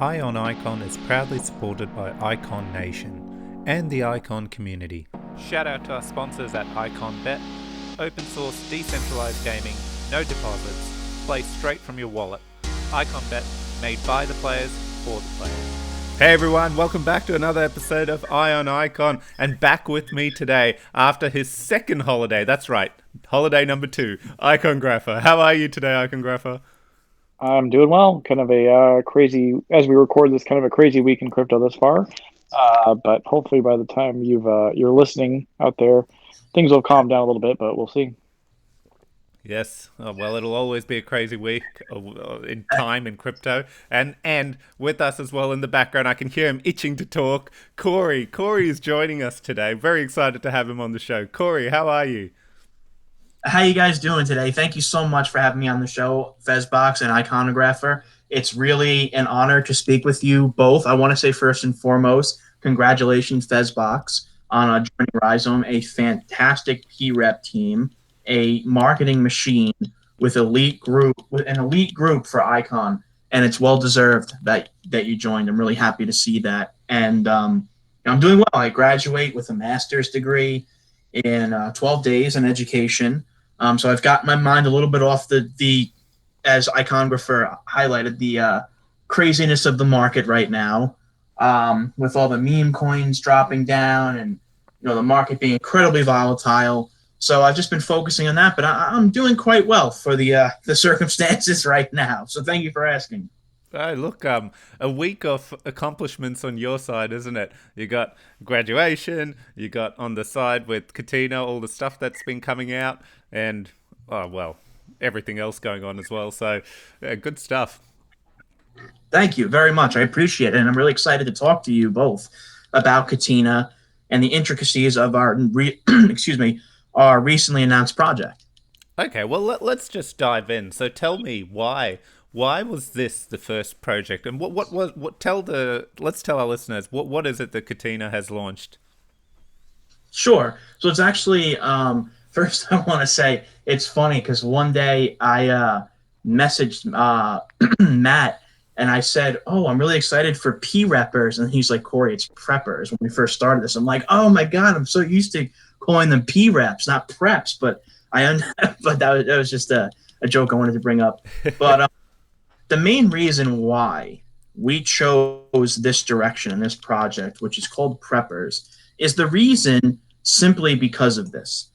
Eye on Icon is proudly supported by Icon Nation and the Icon community. Shout out to our sponsors at IconBet, open source decentralized gaming, no deposits, play straight from your wallet. IconBet, made by the players for the players. Hey everyone, welcome back to another episode of Eye on Icon, and back with me today after his second holiday. That's right, holiday number 2, Icongrapher. How are you today, Icongrapher? I'm doing well. Kind of a crazy, as we record this, kind of a crazy week in crypto thus far. But hopefully by the time you're listening out there, things will calm down a little bit, but we'll see. Yes, well, it'll always be a crazy week in time in crypto, and with us as well in the background, I can hear him itching to talk. Corey is joining us today. Very excited to have him on the show. Corey, how are you? How you guys doing today? Thank you so much for having me on the show, Fezbox and Iconographer. It's really an honor to speak with you both. I want to say first and foremost, congratulations, Fezbox, on joining Rhizome, a fantastic P-Rep team, a marketing machine with an elite group for Icon, and it's well deserved that you joined. I'm really happy to see that, and I'm doing well. I graduate with a master's degree in 12 days in education. So I've got my mind a little bit off the as Iconographer highlighted, the craziness of the market right now, with all the meme coins dropping down and the market being incredibly volatile. So I've just been focusing on that, but I'm doing quite well for the circumstances right now. So thank you for asking. Hey, look, a week of accomplishments on your side, isn't it? You got graduation, you got on the side with Catena, all the stuff that's been coming out, and, everything else going on as well. So, good stuff. Thank you very much. I appreciate it, and I'm really excited to talk to you both about Catena and the intricacies of our recently announced project. Okay, well, let's just dive in. So tell me why was this the first project, and let's tell our listeners what is it that Catena has launched? Sure. So it's actually first I want to say it's funny because one day I messaged Matt and I said, "Oh, I'm really excited for P-Reppers," and he's like, "Corey, it's Preppers." When we first started this, I'm like, "Oh my God, I'm so used to calling them P-Reps, not Preps," but but that was just a joke I wanted to bring up, but. The main reason why we chose this direction in this project, which is called Preppers, is the reason simply because of this,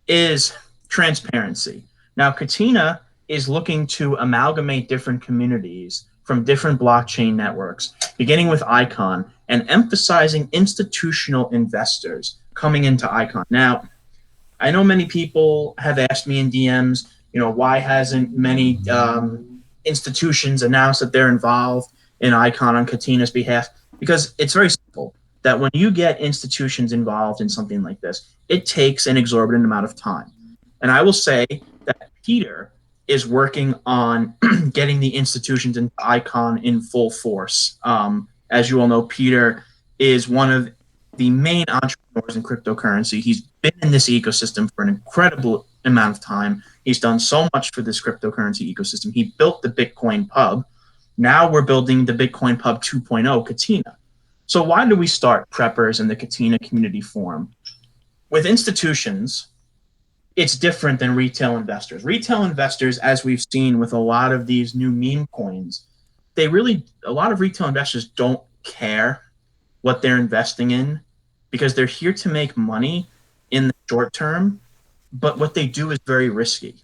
is transparency. Now, Catena is looking to amalgamate different communities from different blockchain networks, beginning with Icon, and emphasizing institutional investors coming into Icon. Now, I know many people have asked me in DMs, why hasn't many institutions announced that they're involved in Icon on Catena's behalf? Because it's very simple that when you get institutions involved in something like this, it takes an exorbitant amount of time. And I will say that Peter is working on getting the institutions into Icon in full force. As you all know, Peter is one of the main entrepreneurs in cryptocurrency. He's been in this ecosystem for an incredible amount of time. He's done so much for this cryptocurrency ecosystem. He built the Bitcoin Pub. Now we're building the Bitcoin Pub 2.0, Catena. So why do we start Preppers in the Catena community forum? With institutions, it's different than retail investors. Retail investors, as we've seen with a lot of these new meme coins, a lot of retail investors don't care what they're investing in because they're here to make money in the short term, but what they do is very risky.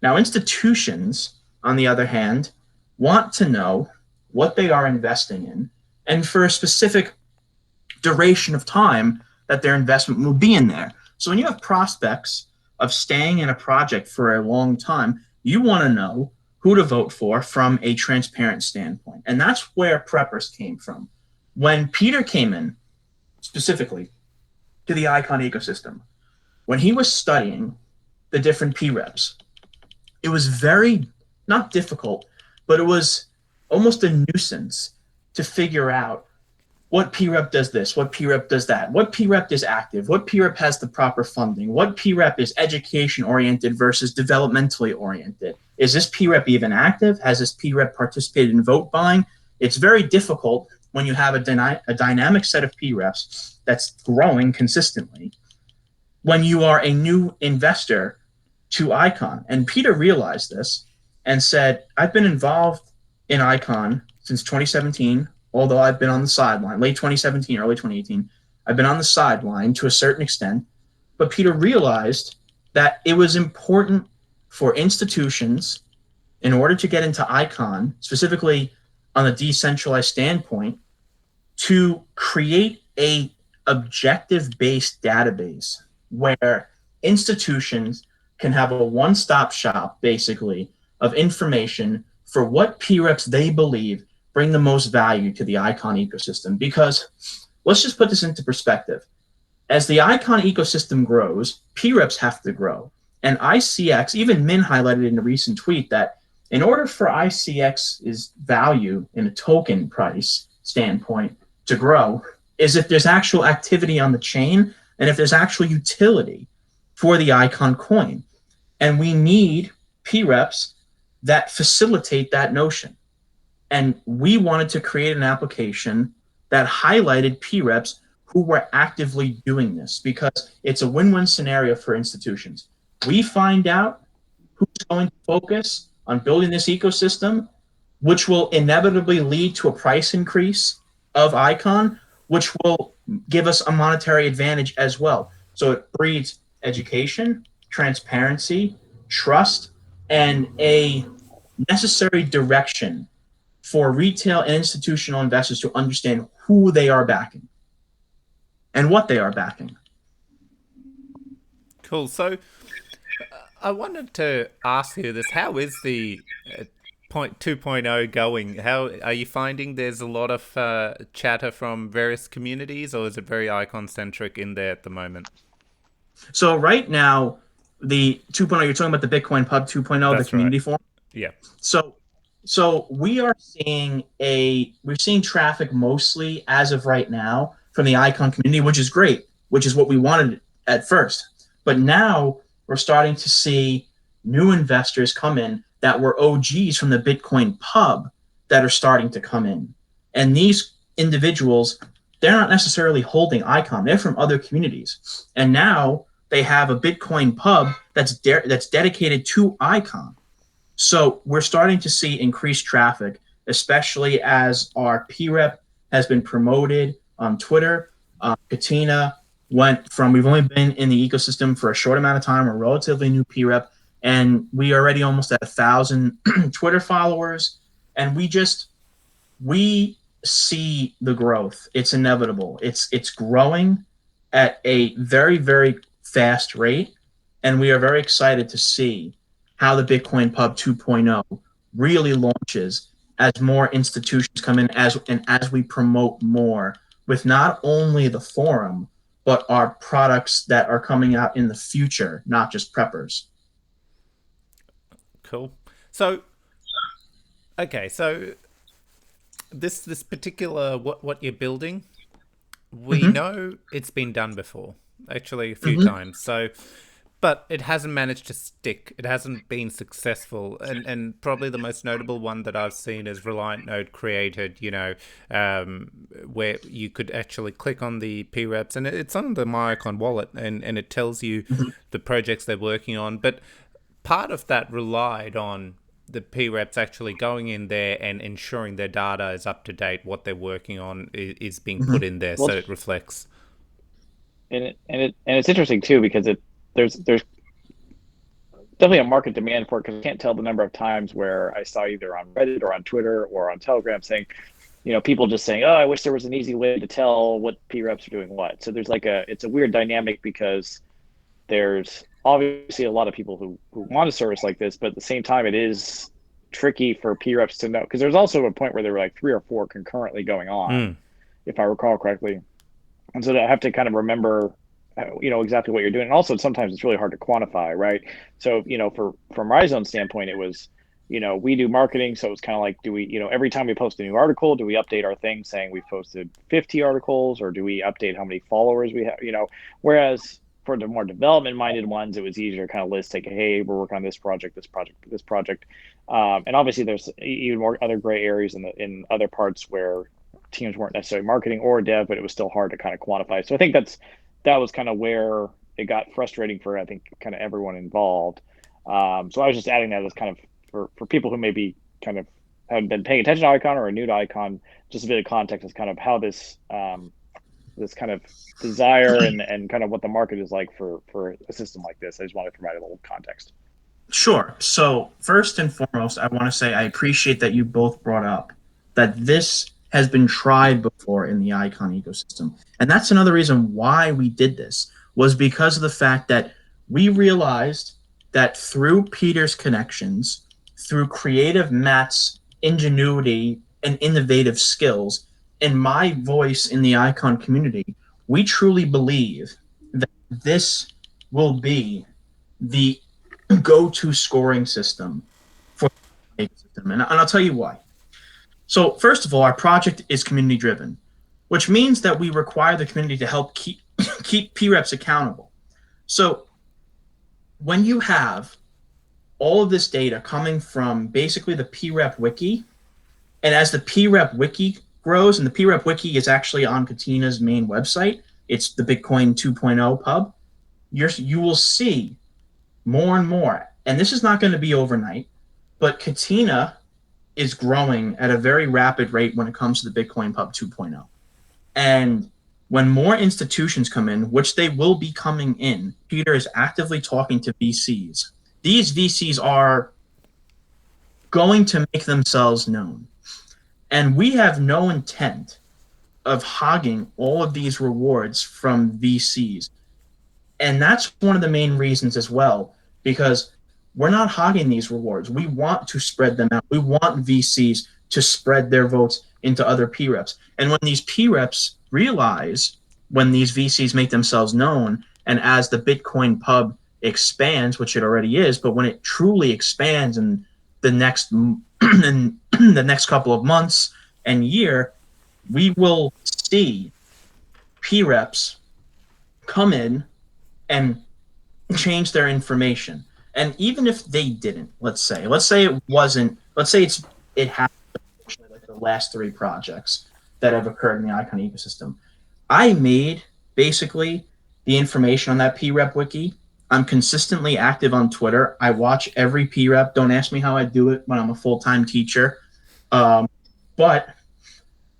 Now, institutions, on the other hand, want to know what they are investing in and for a specific duration of time that their investment will be in there. So when you have prospects of staying in a project for a long time, you want to know who to vote for from a transparent standpoint. And that's where Preppers came from. When Peter came in, specifically, to the Icon ecosystem, when he was studying the different P-Reps, it was very, not difficult, but it was almost a nuisance to figure out what P-Rep does this, what P-Rep does that, what P-Rep is active, what P-Rep has the proper funding, what P-Rep is education-oriented versus developmentally oriented. Is this P-Rep even active? Has this P-Rep participated in vote buying? It's very difficult when you have a dynamic set of Preps that's growing consistently when you are a new investor to Icon. And Peter realized this and said, I've been involved in Icon since 2017, although I've been on the sideline, late 2017, early 2018. I've been on the sideline to a certain extent. But Peter realized that it was important for institutions, in order to get into Icon, specifically on a decentralized standpoint, to create a objective-based database where institutions can have a one-stop shop, basically, of information for what Preps they believe bring the most value to the Icon ecosystem. Because let's just put this into perspective. As the Icon ecosystem grows, Preps have to grow. And ICX, even Min highlighted in a recent tweet that in order for ICX's value in a token price standpoint to grow, is if there's actual activity on the chain and if there's actual utility for the Icon coin. And we need Preps that facilitate that notion. And we wanted to create an application that highlighted Preps who were actively doing this, because it's a win-win scenario for institutions. We find out who's going to focus on building this ecosystem, which will inevitably lead to a price increase of Icon, which will give us a monetary advantage as well. So it breeds education, transparency, trust, and a necessary direction for retail and institutional investors to understand who they are backing and what they are backing. Cool. So I wanted to ask you this. How is the 2.0 going? How are you finding there's a lot of chatter from various communities, or is it very Icon-centric in there at the moment? So right now, the 2.0, you're talking about the Bitcoin Pub 2.0, the community forum? Yeah. So we are seeing traffic mostly as of right now from the Icon community, which is great, which is what we wanted at first. But now we're starting to see new investors come in that were OGs from the Bitcoin Pub that are starting to come in. And these individuals, they're not necessarily holding Icon. They're from other communities. And now they have a Bitcoin Pub that's dedicated to Icon. So we're starting to see increased traffic, especially as our Prep has been promoted on Twitter. Catena went from, we've only been in the ecosystem for a short amount of time, a relatively new Prep, and we are already almost at 1,000 Twitter followers. And we see the growth. It's inevitable. It's growing at a very, very fast rate. And we are very excited to see how the Bitcoin Pub 2.0 really launches as more institutions come in, as we promote more with not only the forum, but our products that are coming out in the future, not just Preppers. Cool. So, okay, so this particular what you're building, we know it's been done before, actually a few times. So, but it hasn't managed to stick. It hasn't been successful. And probably the most notable one that I've seen is Reliant Node created, where you could actually click on the Preps, and it's on the MyIcon wallet, and it tells you the projects they're working on. But part of that relied on the Preps actually going in there and ensuring their data is up to date, what they're working on is being put in there, so it reflects. And it's interesting too, because there's definitely a market demand for it, because I can't tell the number of times where I saw either on Reddit or on Twitter or on Telegram saying, people just saying, oh, I wish there was an easy way to tell what Preps are doing what. So there's it's a weird dynamic, because there's obviously a lot of people who want a service like this, but at the same time, it is tricky for Preps to know, because there's also a point where there were like 3 or 4 concurrently going on, if I recall correctly. And so I have to kind of remember exactly what you're doing. And also sometimes it's really hard to quantify, right? So, from Rhizone's standpoint, it was, we do marketing. So it's kind of like, do we, every time we post a new article, do we update our thing saying we've posted 50 articles, or do we update how many followers we have, whereas for the more development-minded ones, it was easier to kind of list, like, hey, we're working on this project, this project. And obviously there's even more other gray areas in other parts where teams weren't necessarily marketing or dev, but it was still hard to kind of quantify. So I think that was kind of where it got frustrating for, I think, kind of everyone involved. So I was just adding that as kind of for people who maybe kind of haven't been paying attention to Icon or are new to Icon, just a bit of context as kind of how this kind of desire and kind of what the market is like for a system like this. I just wanted to provide a little context. Sure. So first and foremost, I want to say I appreciate that you both brought up that this has been tried before in the Icon ecosystem. And that's another reason why we did this, was because of the fact that we realized that through Peter's connections, through creative Matt's ingenuity and innovative skills, and my voice in the Icon community, we truly believe that this will be the go-to scoring system for the ecosystem. And I'll tell you why. So first of all, our project is community driven, which means that we require the community to help keep Preps accountable. So when you have all of this data coming from basically the Prep wiki, and as the Prep wiki grows, and the Prep wiki is actually on Catena's main website, it's the Bitcoin 2.0 pub, you will see more and more. And this is not going to be overnight, but Catena is growing at a very rapid rate when it comes to the Bitcoin Pub 2.0. And when more institutions come in, which they will be coming in, Peter is actively talking to VCs. These VCs are going to make themselves known. And we have no intent of hogging all of these rewards from VCs. And that's one of the main reasons as well, because we're not hogging these rewards. We want to spread them out. We want VCs to spread their votes into other Preps. And when these Preps realize, when these VCs make themselves known, and as the Bitcoin pub expands, which it already is, but when it truly expands in the next in the next couple of months and year, we will see Preps come in and change their information. And even if they didn't, let's say it wasn't, let's say it happened like the last 3 projects that have occurred in the Icon ecosystem. I made basically the information on that Prep wiki. I'm consistently active on Twitter. I watch every Prep. Don't ask me how I do it when I'm a full-time teacher. But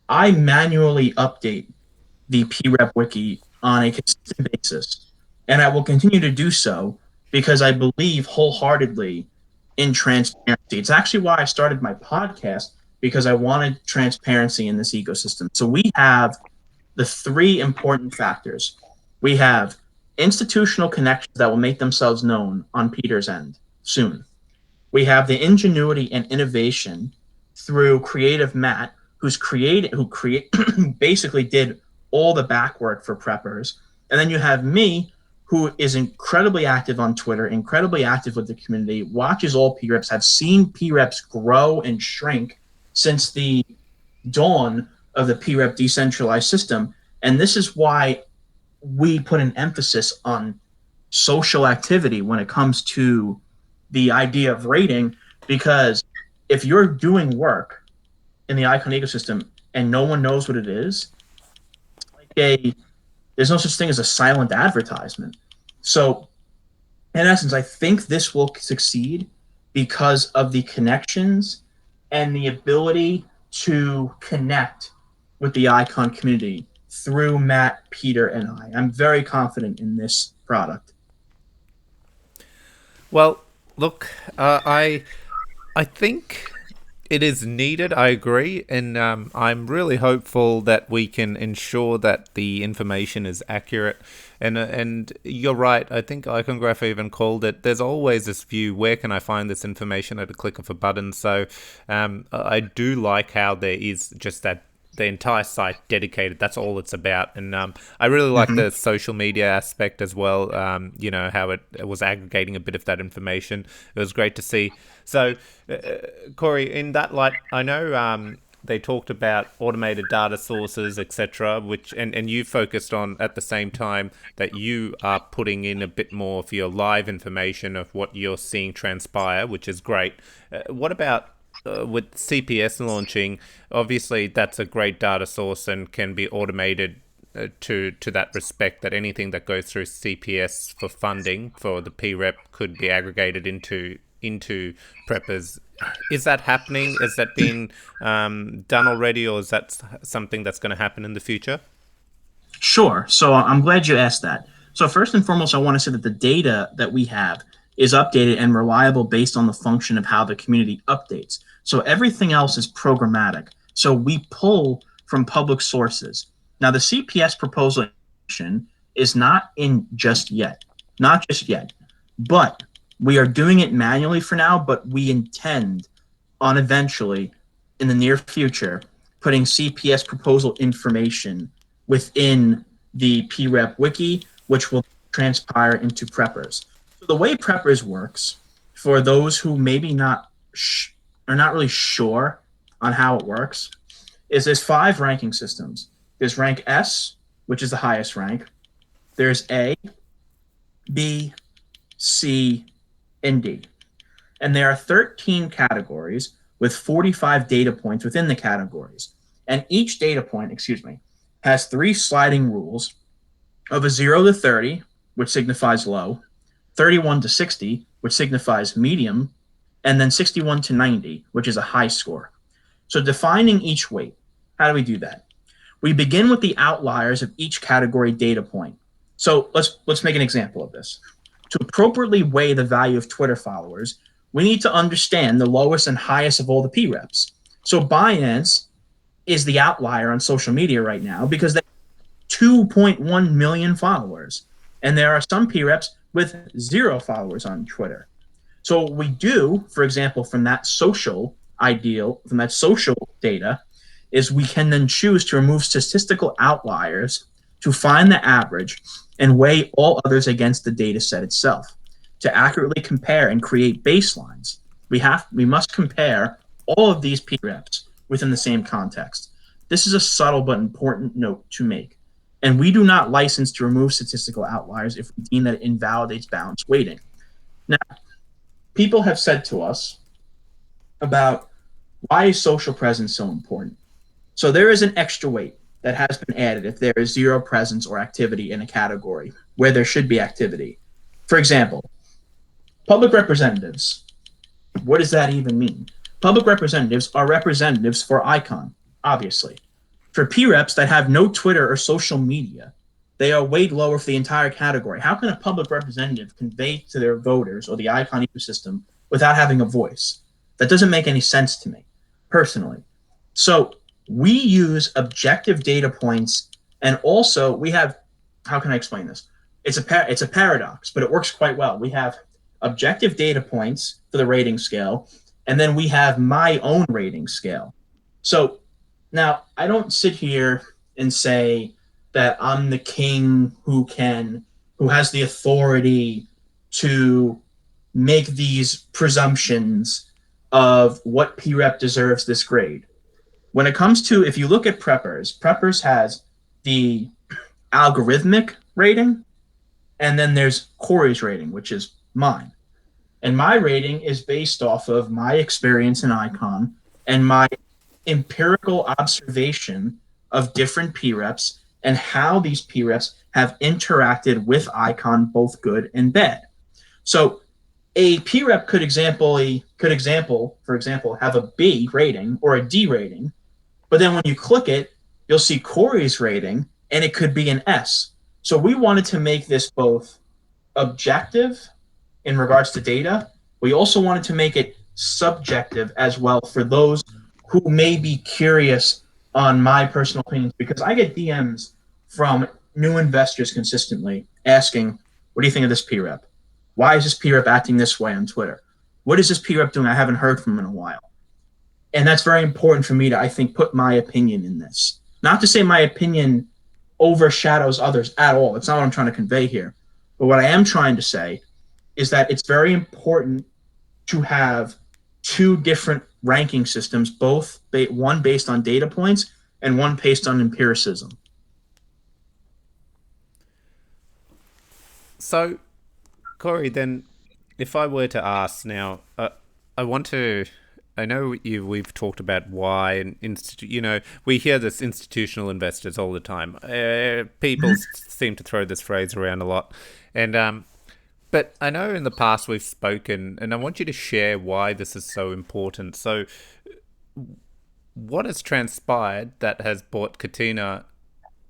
I manually update the Prep wiki on a consistent basis. And I will continue to do so because I believe wholeheartedly in transparency. It's actually why I started my podcast, because I wanted transparency in this ecosystem. So we have the 3 important factors. We have institutional connections that will make themselves known on Peter's end soon. We have the ingenuity and innovation through Creative Matt, who basically did all the back work for preppers. And then you have me, who is incredibly active on Twitter, incredibly active with the community, watches all Preps, have seen Preps grow and shrink since the dawn of the Prep decentralized system. And this is why we put an emphasis on social activity when it comes to the idea of rating, because if you're doing work in the Icon ecosystem and no one knows what it is, there's no such thing as a silent advertisement. So in essence, I think this will succeed because of the connections and the ability to connect with the Icon community through Matt, Peter, and I. I'm very confident in this product. Well, look, I think it is needed. I agree, and I'm really hopeful that we can ensure that the information is accurate. And you're right. I think Icongraph even called it. There's always this view: where can I find this information at a click of a button? So I do like how there is just that. The entire site dedicated, that's all it's about. And I really like the social media aspect as well, how it was aggregating a bit of that information. It was great to see. So Corey, in that light, I know they talked about automated data sources, etc., which and you focused on at the same time that you are putting in a bit more of your live information of what you're seeing transpire, which is great. What about with CPS launching? Obviously, that's a great data source and can be automated to that respect, that anything that goes through CPS for funding for the PREP could be aggregated into Preppers. Is that happening? Has that been done already, or is that something that's going to happen in the future? Sure. So I'm glad you asked that. So first and foremost, I want to say that the data that we have is updated and reliable based on the function of how the community updates. So everything else is programmatic. So we pull from public sources. Now, the CPS proposal is not in just yet, but we are doing it manually for now, but we intend on eventually, in the near future, putting CPS proposal information within the PREP wiki, which will transpire into Preppers. So the way Preppers works, for those who maybe are not really sure on how it works, is there's 5 ranking systems. There's rank S, which is the highest rank. There's A, B, C, and D. And there are 13 categories with 45 data points within the categories. And each data point, has 3 sliding rules of a 0 to 30, which signifies low, 31 to 60, which signifies medium, and then 61 to 90, which is a high score. So defining each weight, how do we do that? We begin with the outliers of each category data point. So let's make an example of this. To appropriately weigh the value of Twitter followers, we need to understand the lowest and highest of all the PREPs. So Binance is the outlier on social media right now because they have 2.1 million followers. And there are some PREPs with 0 followers on Twitter. So what we do, for example, from that social data, is we can then choose to remove statistical outliers to find the average and weigh all others against the data set itself. To accurately compare and create baselines, we must compare all of these PREPs within the same context. This is a subtle but important note to make. And we do not license to remove statistical outliers if we deem that it invalidates balanced weighting. Now, people have said to us about why is social presence so important? So there is an extra weight that has been added if there is 0 presence or activity in a category where there should be activity. For example, public representatives. What does that even mean? Public representatives are representatives for ICON, obviously. For PREPs that have no Twitter or social media, they are weighed lower for the entire category. How can a public representative convey to their voters or the ICON ecosystem without having a voice? That doesn't make any sense to me, personally. So we use objective data points, and also we have, how can I explain this? It's a paradox, but it works quite well. We have objective data points for the rating scale, and then we have my own rating scale. So now I don't sit here and say that I'm the king who has the authority to make these presumptions of what PREP deserves this grade. When it comes to, if you look at Preppers has the algorithmic rating, and then there's Corey's rating, which is mine. And my rating is based off of my experience in ICON and my empirical observation of different PREPs and how these PREPs have interacted with ICON, both good and bad. So a PREP could, for example, have a B rating or a D rating, but then when you click it, you'll see Corey's rating, and it could be an S. So we wanted to make this both objective in regards to data. We also wanted to make it subjective as well for those who may be curious on my personal opinions, because I get DMs from new investors consistently asking, what do you think of this PREP? Why is this PREP acting this way on Twitter? What is this PREP doing? I haven't heard from him in a while. And that's very important for me to, I think, put my opinion in this. Not to say my opinion overshadows others at all. It's not what I'm trying to convey here. But what I am trying to say is that it's very important to have 2 different ranking systems, one based on data points and one based on empiricism. So, Corey, then, if I were to ask now, I know we've talked about why and we hear this institutional investors all the time. People seem to throw this phrase around a lot, and but I know in the past we've spoken, and I want you to share why this is so important. So, what has transpired that has brought Catena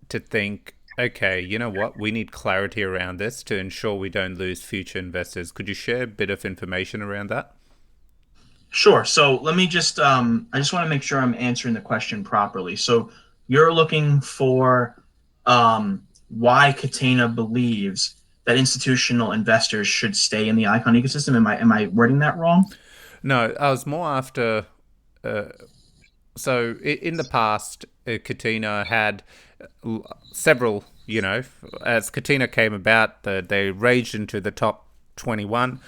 to think, okay, you know what, we need clarity around this to ensure we don't lose future investors? Could you share a bit of information around that? Sure. So let me just, I just want to make sure I'm answering the question properly. So you're looking for why Catena believes that institutional investors should stay in the Icon ecosystem. Am I wording that wrong? No, I was more after. So in the past, Catena had several. As Catena came about, they raged into the top 21.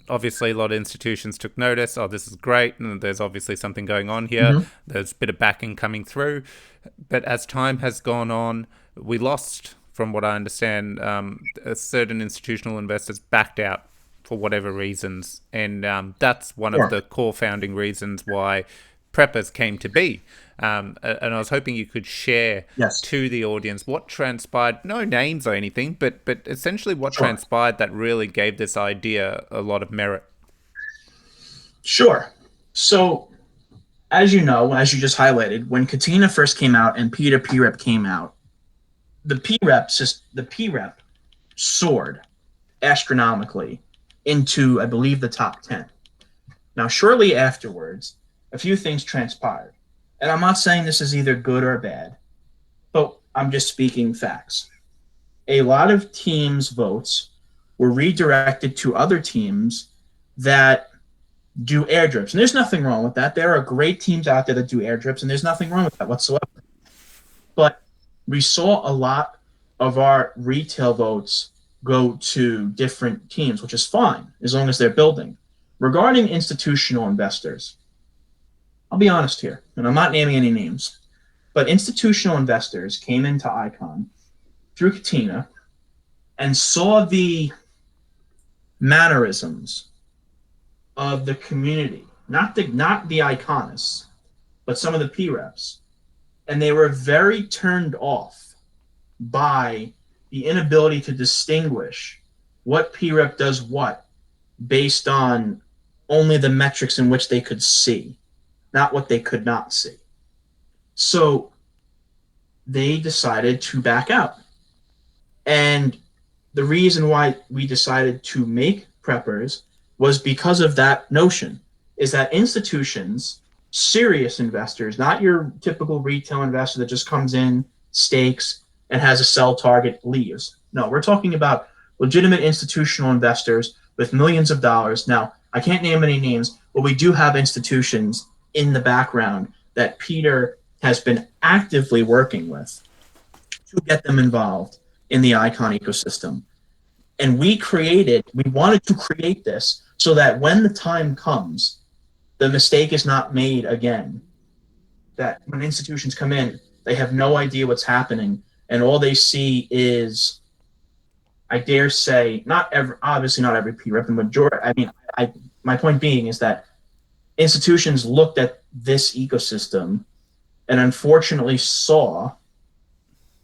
Obviously, a lot of institutions took notice. Oh, this is great, and there's obviously something going on here. There's a bit of backing coming through. But as time has gone on, we lost, from what I understand, certain institutional investors backed out for whatever reasons. And that's one of the core founding reasons why Preprs came to be. And I was hoping you could share to the audience what transpired, no names or anything, but essentially what transpired that really gave this idea a lot of merit. Sure. So, as you know, as you just highlighted, when Catena first came out and P2P came out, the P-Rep soared astronomically into, I believe, the top 10. Now, shortly afterwards, a few things transpired. And I'm not saying this is either good or bad, but I'm just speaking facts. A lot of teams' votes were redirected to other teams that do airdrips. And there's nothing wrong with that. There are great teams out there that do airdrips, and there's nothing wrong with that whatsoever. But we saw a lot of our retail votes go to different teams, which is fine, as long as they're building. Regarding institutional investors, I'll be honest here, and I'm not naming any names, but institutional investors came into Icon through Catena and saw the mannerisms of the community, not the Iconists, but some of the P-Reps, and they were very turned off by the inability to distinguish what P-Rep does what based on only the metrics in which they could see, not what they could not see. So they decided to back out. And the reason why we decided to make Preprs was because of that notion, is that institutions, serious investors, not your typical retail investor that just comes in, stakes, and has a sell target, leaves. No, we're talking about legitimate institutional investors with millions of dollars. Now, I can't name any names, but we do have institutions in the background that Peter has been actively working with to get them involved in the Icon ecosystem. And we wanted to create this so that when the time comes, the mistake is not made again. That when institutions come in, they have no idea what's happening, and all they see is, I dare say, obviously not every P-Rep, the majority. I mean, my point being is that institutions looked at this ecosystem and unfortunately saw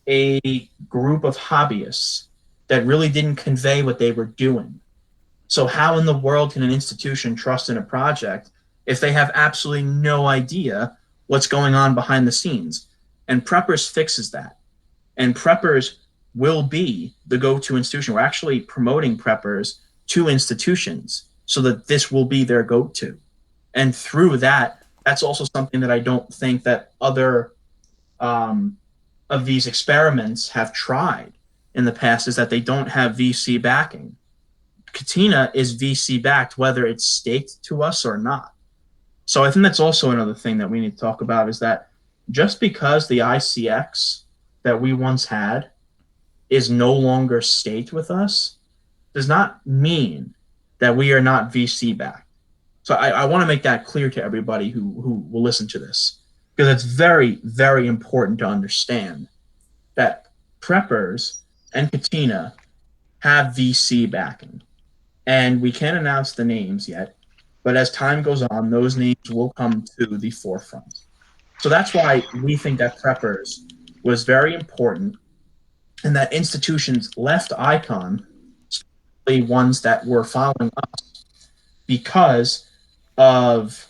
a group of hobbyists that really didn't convey what they were doing. So how in the world can an institution trust in a project if they have absolutely no idea what's going on behind the scenes? And Preprs fixes that. And Preprs will be the go-to institution. We're actually promoting Preprs to institutions so that this will be their go-to. And through that, that's also something that I don't think that other of these experiments have tried in the past, is that they don't have VC backing. Catena is VC backed, whether it's staked to us or not. So I think that's also another thing that we need to talk about, is that just because the ICX that we once had is no longer staked with us does not mean that we are not VC backed. So I want to make that clear to everybody who will listen to this, because it's very, very important to understand that Preppers and Catena have VC backing. And we can't announce the names yet, but as time goes on, those names will come to the forefront. So that's why we think that Preppers was very important, and that institutions left Icon, especially ones that were following us, because of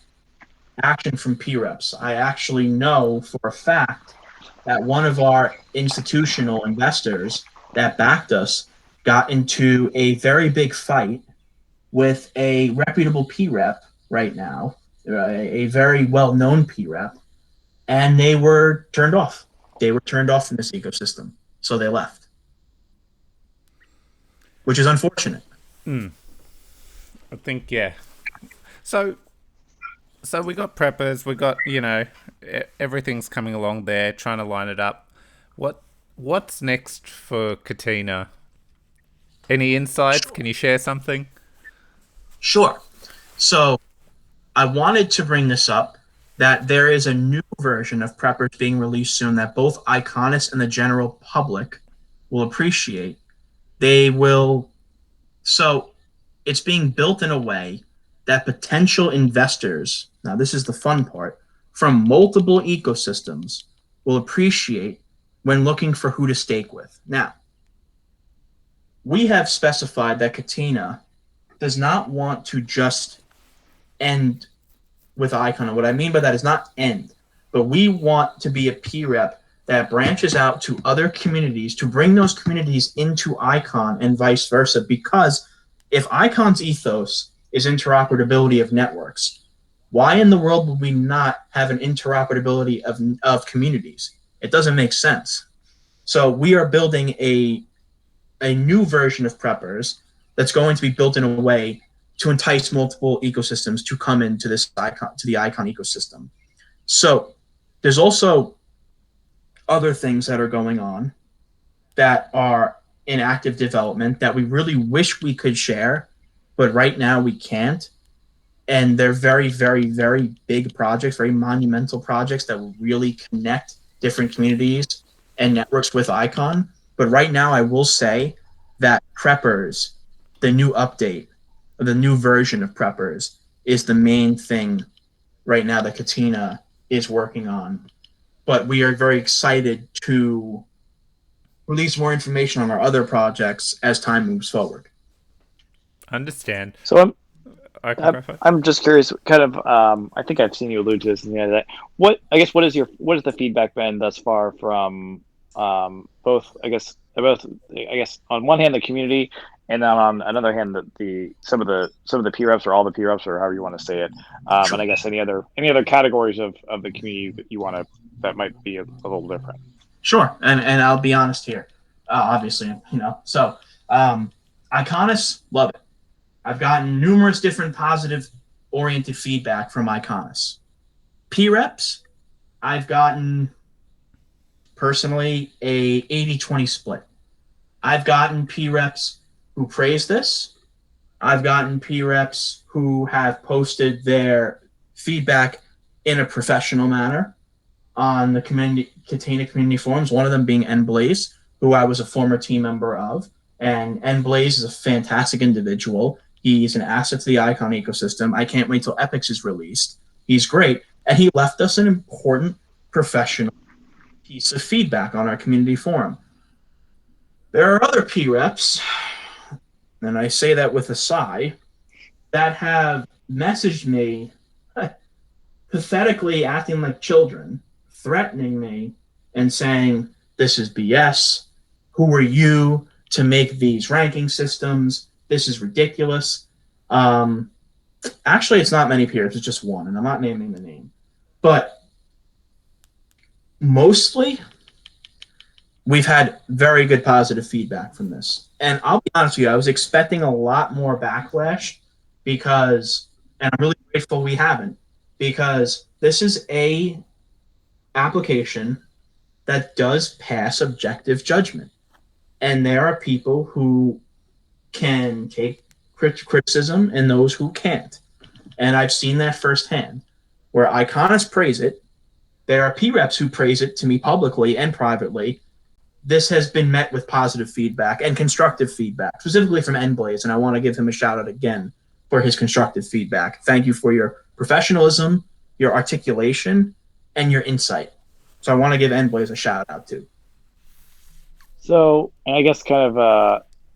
action from Preps. I actually know for a fact that one of our institutional investors that backed us got into a very big fight with a reputable Prep right now, a very well-known Prep, and they were turned off. They were turned off from this ecosystem, so they left, which is unfortunate. I think, yeah. So we got Preppers, we got, everything's coming along there, trying to line it up. What's next for Catena? Any insights? Can you share something? Sure. So I wanted to bring this up, that there is a new version of Preppers being released soon that both Iconists and the general public will appreciate. So it's being built in a way that potential investors, now this is the fun part, from multiple ecosystems will appreciate when looking for who to stake with. Now, we have specified that Catena does not want to just end with Icon. And what I mean by that is not end, but we want to be a Prep that branches out to other communities to bring those communities into Icon and vice versa. Because if Icon's ethos is interoperability of networks, why in the world would we not have an interoperability of communities? It doesn't make sense. So we are building a new version of Preppers that's going to be built in a way to entice multiple ecosystems to come into the Icon ecosystem. So there's also other things that are going on that are in active development that we really wish we could share, but right now we can't. And they're very, very, very big projects, very monumental projects that will really connect different communities and networks with Icon. But right now I will say that Preppers, the new update, the new version of Preppers, is the main thing right now that Catena is working on. But we are very excited to release more information on our other projects as time moves forward. Understand. So I'm just curious, kind of. I think I've seen you allude to this in the other day. What is the feedback been thus far from both? I guess on one hand the community, and then on another hand some of the Preps or all the Preps or however you want to say it. Sure. And I guess any other categories of the community that you want to that might be a little different. Sure, and I'll be honest here. Obviously, so Iconists love it. I've gotten numerous different positive-oriented feedback from Iconists. Preps, I've gotten personally a 80-20 split. I've gotten Preps who praise this. I've gotten Preps who have posted their feedback in a professional manner on the Catena community forums, one of them being NBlaze, who I was a former team member of. And NBlaze is a fantastic individual. He's an asset to the Icon ecosystem. I can't wait till Epics is released. He's great. And he left us an important professional piece of feedback on our community forum. There are other Preps, and I say that with a sigh, that have messaged me pathetically acting like children, threatening me and saying, this is BS. Who are you to make these ranking systems? This is ridiculous. Actually, it's not many peers. It's just one, and I'm not naming the name. But mostly, we've had very good positive feedback from this. And I'll be honest with you, I was expecting a lot more backlash because, and I'm really grateful we haven't, because this is a application that does pass objective judgment. And there are people who can take criticism and those who can't. And I've seen that firsthand, where Iconis praise it. There are P-Reps who praise it to me publicly and privately. This has been met with positive feedback and constructive feedback, specifically from NBlaze, and I want to give him a shout out again for his constructive feedback. Thank you for your professionalism, your articulation, and your insight. So I want to give NBlaze a shout out too. So, and I guess kind of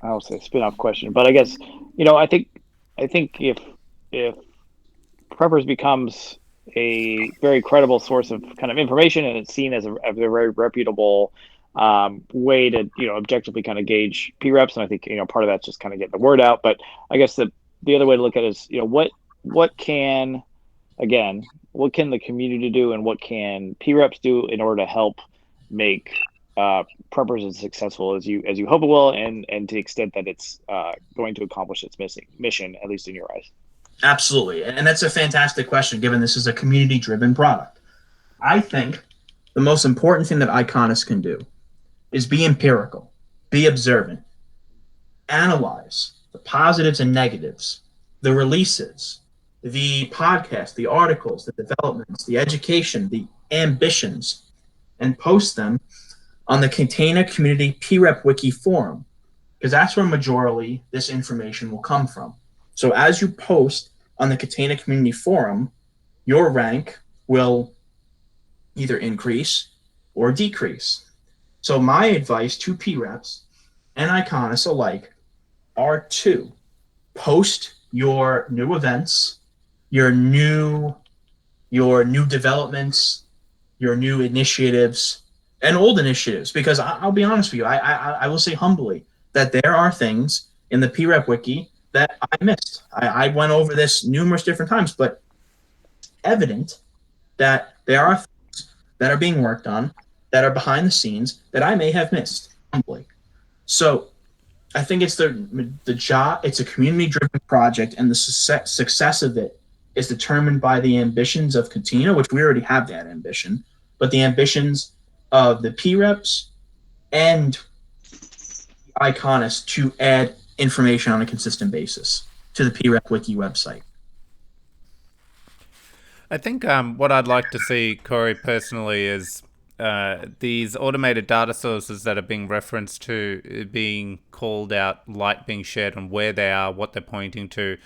I don't say spin-off question, but I guess I think if Preppers becomes a very credible source of kind of information, and it's seen as a very reputable way to objectively kind of gauge P-reps, and I think part of that's just kind of getting the word out. But I guess the other way to look at it is what can the community do, and what can P-reps do in order to help make Preppers as successful as you hope it will, and to the extent that it's going to accomplish its mission, at least in your eyes. Absolutely. And that's a fantastic question, given this is a community-driven product. I think the most important thing that Iconis can do is be empirical, be observant, analyze the positives and negatives, the releases, the podcasts, the articles, the developments, the education, the ambitions, and post them on the Catena Community P-Rep Wiki forum, because that's where majorly this information will come from. So as you post on the Catena Community Forum, your rank will either increase or decrease. So my advice to P-Reps and Iconis alike are to post your new events, your new developments, your new initiatives, and old initiatives, because I'll be honest with you, I will say humbly that there are things in the P-Rep Wiki that I missed. I went over this numerous different times, but it's evident that there are things that are being worked on that are behind the scenes that I may have missed, humbly. So I think it's the job, it's a community-driven project, and the success of it is determined by the ambitions of Catena, which we already have that ambition, but the ambitions of the P-Reps and Iconis to add information on a consistent basis to the P-Rep Wiki website. I think what I'd like to see, Corey, personally, is these automated data sources that are being referenced to being called out, light being shed on where they are, what they're pointing to.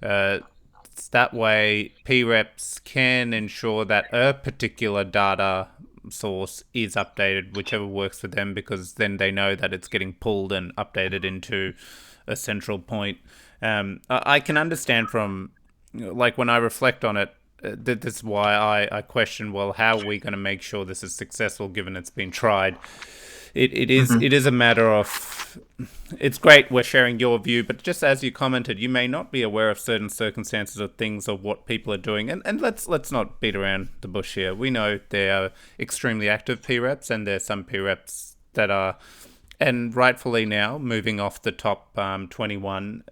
That way, P-Reps can ensure that a particular data source is updated, whichever works for them, because then they know that it's getting pulled and updated into a central point. I can understand from, like, when I reflect on it, this is why I question, well, how are we going to make sure this is successful given it's been tried? It is a matter of, it's great we're sharing your view, but just as you commented, you may not be aware of certain circumstances or things of what people are doing, and let's not beat around the bush here. We know there are extremely active P-Reps, and there's some P-Reps that are, and rightfully now, moving off the top 21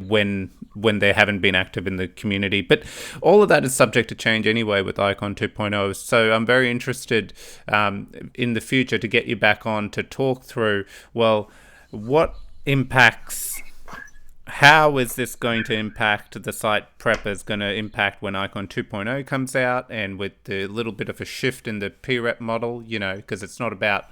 when they haven't been active in the community. But all of that is subject to change anyway with Icon 2.0. So I'm very interested in the future to get you back on to talk through, well, what impacts, how is this going to impact the site Preppers, going to impact when Icon 2.0 comes out, and with the little bit of a shift in the P-Rep model, because it's not about,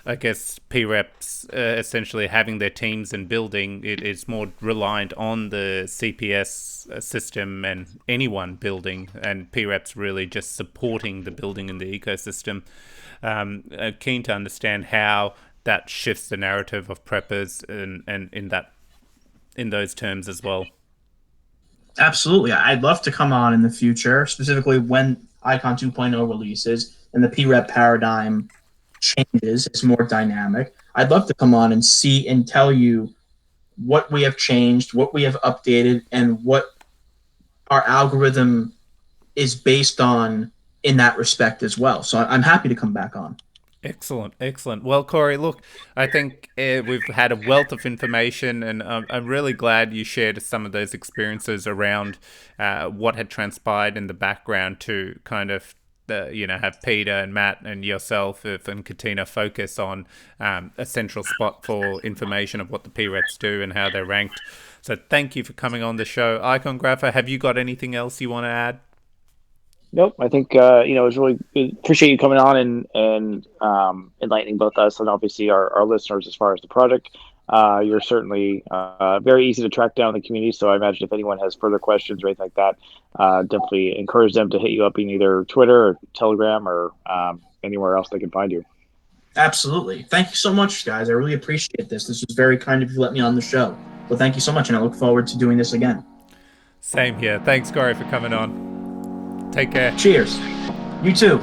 I guess, P-Reps essentially having their teams and building. It's more reliant on the CPS system and anyone building, and P-Reps really just supporting the building in the ecosystem. Keen to understand how that shifts the narrative of Preppers and in those terms as well. Absolutely. I'd love to come on in the future, specifically when Icon 2.0 releases and the P-Rep paradigm changes, it's more dynamic. I'd love to come on and see and tell you what we have changed, what we have updated, and what our algorithm is based on in that respect as well. So I'm happy to come back on. Excellent. Well, Corey, look, I think we've had a wealth of information, and I'm really glad you shared some of those experiences around what had transpired in the background to kind of have Peter and Matt and yourself and Catena focus on a central spot for information of what the P-Reps do and how they're ranked. So thank you for coming on the show. Icongrapher, have you got anything else you want to add? Nope. I think it was really appreciate you coming on and enlightening both us and obviously our listeners as far as the project. You're certainly very easy to track down in the community. So I imagine if anyone has further questions or anything like that, definitely encourage them to hit you up in either Twitter or Telegram or anywhere else they can find you. Absolutely. Thank you so much, guys. I really appreciate this. This was very kind of you to let me on the show. So thank you so much, and I look forward to doing this again. Same here. Thanks, Corey, for coming on. Take care. Cheers. You too.